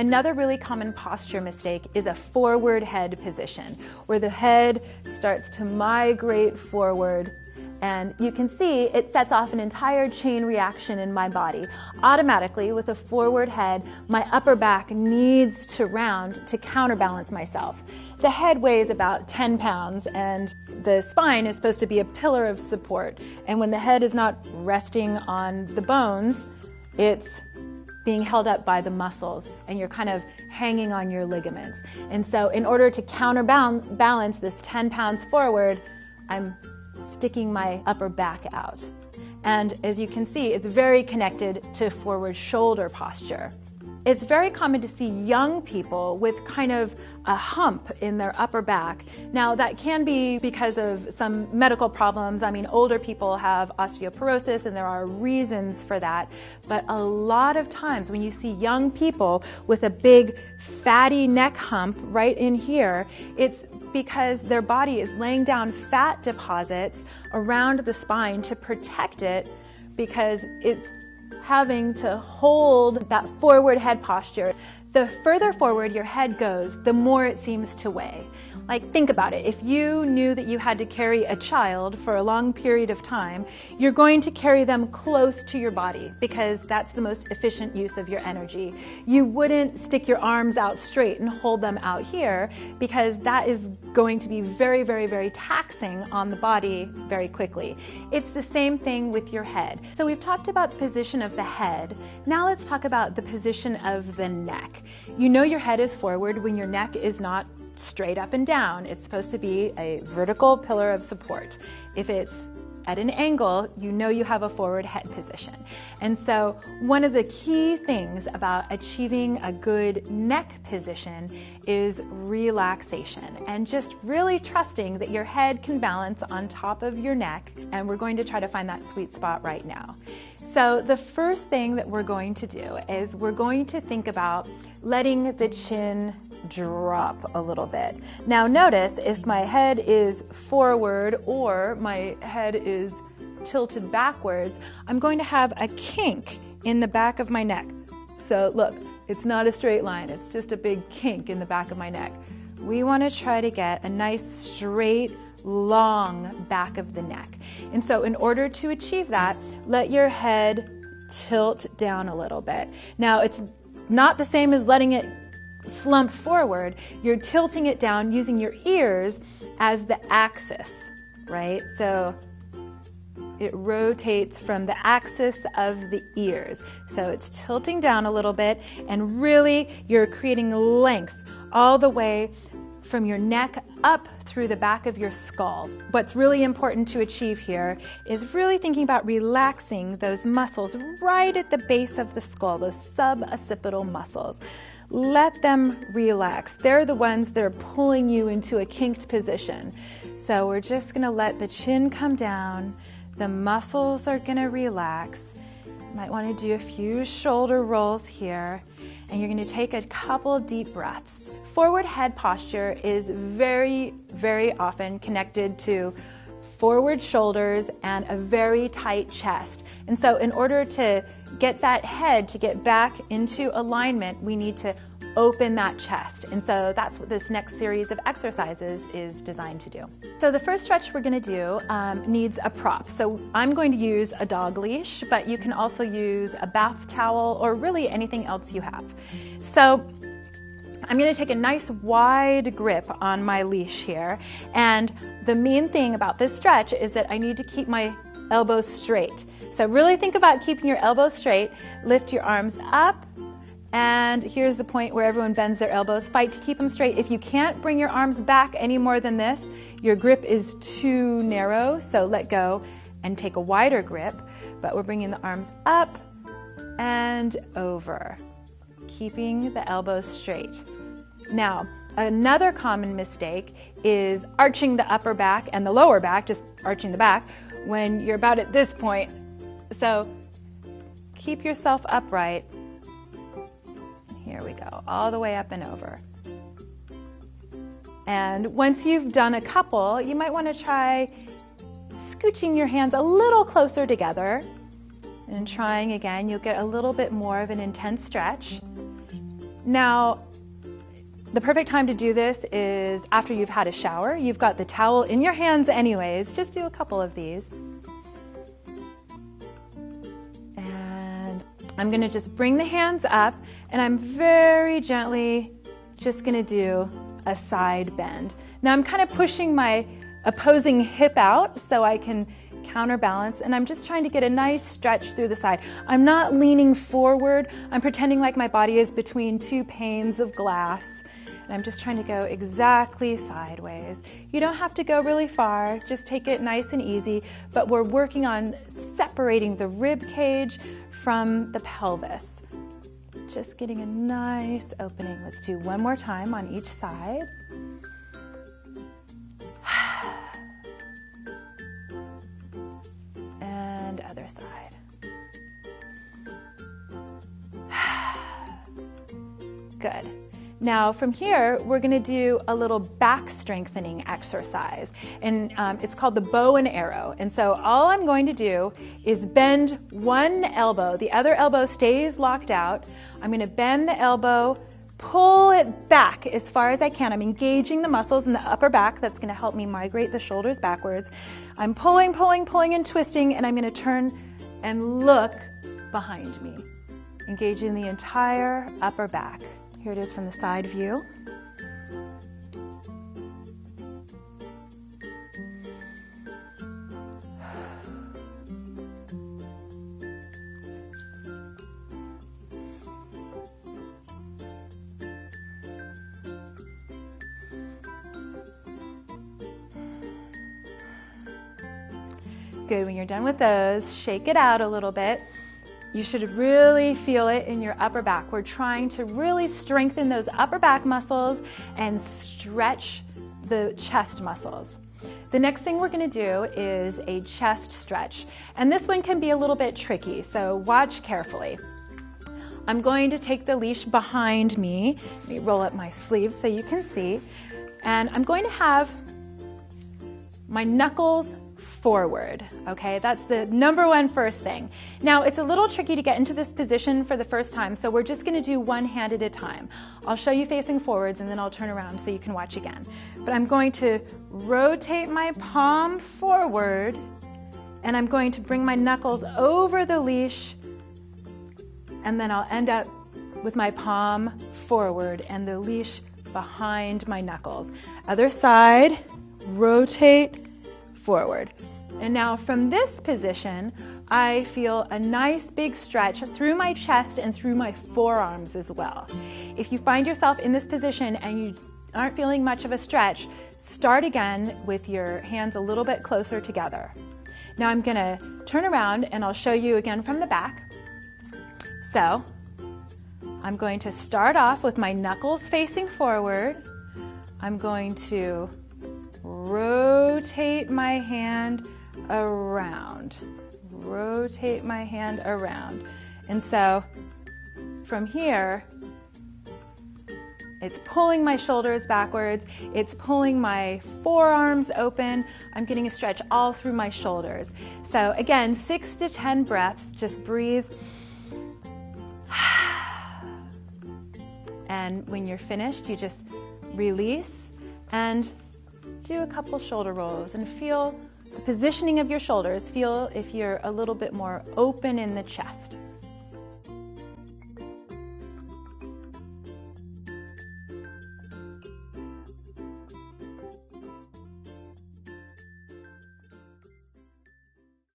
Another really common posture mistake is a forward head position, where the head starts to migrate forward. And you can see it sets off an entire chain reaction in my body. Automatically, with a forward head, my upper back needs to round to counterbalance myself. The head weighs about 10 pounds, and the spine is supposed to be a pillar of support. And when the head is not resting on the bones, it's being held up by the muscles, and you're kind of hanging on your ligaments. And so in order to counterbalance this 10 pounds forward, I'm sticking my upper back out. And as you can see, it's very connected to forward shoulder posture. It's very common to see young people with kind of a hump in their upper back. Now, that can be because of some medical problems. I mean, older people have osteoporosis, and there are reasons for that. But a lot of times when you see young people with a big fatty neck hump right in here, it's because their body is laying down fat deposits around the spine to protect it, because it's having to hold that forward head posture. The further forward your head goes, the more it seems to weigh. Like, think about it. If you knew that you had to carry a child for a long period of time, you're going to carry them close to your body because that's the most efficient use of your energy. You wouldn't stick your arms out straight and hold them out here, because that is going to be very, very, very taxing on the body very quickly. It's the same thing with your head. So we've talked about the position of the head. Now let's talk about the position of the neck. You know your head is forward when your neck is not straight up and down. It's supposed to be a vertical pillar of support. If it's at an angle, you know you have a forward head position. And so one of the key things about achieving a good neck position is relaxation, and just really trusting that your head can balance on top of your neck. And we're going to try to find that sweet spot right now. So the first thing that we're going to do is we're going to think about letting the chin drop a little bit. Now notice, if my head is forward or my head is tilted backwards, I'm going to have a kink in the back of my neck. So look, it's not a straight line, it's just a big kink in the back of my neck. We want to try to get a nice straight, long back of the neck. And so in order to achieve that, let your head tilt down a little bit. Now, it's not the same as letting it slump forward. You're tilting it down using your ears as the axis, right? So it rotates from the axis of the ears. So it's tilting down a little bit, and really you're creating length all the way from your neck up through the back of your skull. What's really important to achieve here is really thinking about relaxing those muscles right at the base of the skull, those suboccipital muscles. Let them relax. They're the ones that are pulling you into a kinked position. So we're just going to let the chin come down. The muscles are going to relax. You might want to do a few shoulder rolls here, and you're going to take a couple deep breaths. Forward head posture is very, very often connected to forward shoulders and a very tight chest. And so in order to get that head to get back into alignment, we need to open that chest. And so that's what this next series of exercises is designed to do. So the first stretch we're going to do needs a prop. So I'm going to use a dog leash, but you can also use a bath towel or really anything else you have. So I'm going to take a nice wide grip on my leash here. And the main thing about this stretch is that I need to keep my elbows straight. So really think about keeping your elbows straight. Lift your arms up. And here's the point where everyone bends their elbows. Fight to keep them straight. If you can't bring your arms back any more than this, your grip is too narrow, so let go and take a wider grip. But we're bringing the arms up and over, keeping the elbows straight. Now, another common mistake is arching the upper back and the lower back, just arching the back, when you're about at this point. So keep yourself upright. Here we go, all the way up and over. And once you've done a couple, you might want to try scooching your hands a little closer together. And trying again, you'll get a little bit more of an intense stretch. Now, the perfect time to do this is after you've had a shower. You've got the towel in your hands anyways. Just do a couple of these. And I'm going to just bring the hands up, and I'm very gently just going to do a side bend. Now I'm kind of pushing my opposing hip out so I can counterbalance, and I'm just trying to get a nice stretch through the side. I'm not leaning forward. I'm pretending like my body is between two panes of glass, and I'm just trying to go exactly sideways. You don't have to go really far. Just take it nice and easy, but we're working on separating the rib cage from the pelvis. Just getting a nice opening. Let's do one more time on each side. And other side. Good. Now from here, we're going to do a little back strengthening exercise, and it's called the bow and arrow. And so all I'm going to do is bend one elbow. The other elbow stays locked out. I'm going to bend the elbow, pull it back as far as I can. I'm engaging the muscles in the upper back. That's going to help me migrate the shoulders backwards. I'm pulling, pulling, pulling, and twisting, and I'm going to turn and look behind me, engaging the entire upper back. Here it is from the side view. Good. When you're done with those, shake it out a little bit. You should really feel it in your upper back. We're trying to really strengthen those upper back muscles and stretch the chest muscles. The next thing we're going to do is a chest stretch, and this one can be a little bit tricky, so watch carefully. I'm going to take the leash behind me. Let me roll up my sleeves so you can see, and I'm going to have my knuckles forward, okay? That's the number one first thing. Now, it's a little tricky to get into this position for the first time, so we're just going to do one hand at a time. I'll show you facing forwards, and then I'll turn around so you can watch again. But I'm going to rotate my palm forward, and I'm going to bring my knuckles over the leash, and then I'll end up with my palm forward and the leash behind my knuckles. Other side, rotate forward. And now from this position, I feel a nice big stretch through my chest and through my forearms as well. If you find yourself in this position and you aren't feeling much of a stretch, start again with your hands a little bit closer together. Now I'm going to turn around and I'll show you again from the back. So I'm going to start off with my knuckles facing forward. I'm going to rotate my hand around. Rotate my hand around. And so from here, it's pulling my shoulders backwards. It's pulling my forearms open. I'm getting a stretch all through my shoulders. So again, 6 to 10 breaths. Just breathe. And when you're finished, you just release and do a couple shoulder rolls and feel the positioning of your shoulders. Feel if you're a little bit more open in the chest.